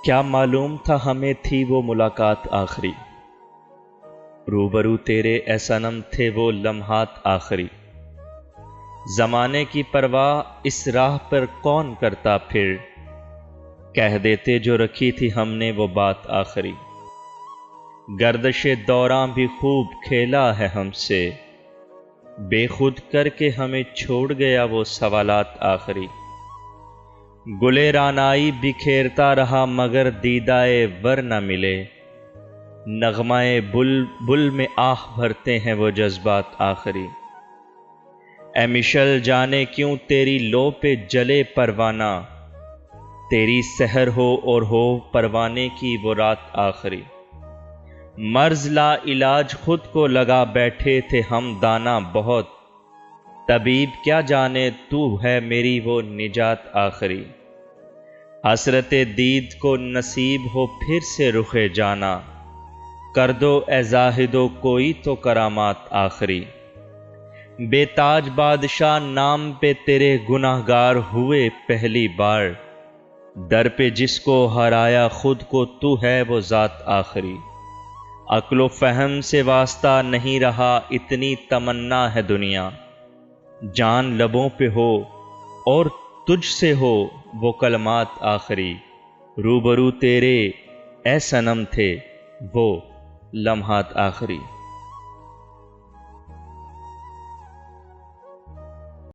کیا معلوم تھا ہمیں تھی وہ ملاقات آخری، روبرو تیرے اے صنم تھے وہ لمحات آخری۔ زمانے کی پرواہ اس راہ پر کون کرتا پھر، کہہ دیتے جو رکھی تھی ہم نے وہ بات آخری۔ گردش دوراں بھی خوب کھیلا ہے ہم سے، بے خود کر کے ہمیں چھوڑ گیا وہ سوالات آخری۔ گلے رعنائی بکھیرتا رہا مگر دیدائے ور نہ ملے، نغمۂ بلبل میں آہ بھرتے ہیں وہ جذبات آخری۔ اے مشل جانے کیوں تیری لو پہ جلے پروانہ، تیری سحر ہو اور ہو پروانے کی وہ رات آخری۔ مرض لا علاج خود کو لگا بیٹھے تھے ہم دانا بہت، طبیب کیا جانے تو ہے میری وہ نجات آخری۔ حسرت دید کو نصیب ہو پھر سے رخ جانا، کر دو اے زاہدو کوئی تو کرامات آخری۔ بے تاج بادشاہ نام پہ تیرے گناہ گار ہوئے پہلی بار، در پہ جس کو ہرایا خود کو تو ہے وہ ذات آخری۔ عقل و فہم سے واسطہ نہیں رہا اتنی تمنا ہے دنیا، جان لبوں پہ ہو اور تجھ سے ہو وہ کلمات آخری۔ روبرو تیرے اے صنم تھے وہ لمحات آخری۔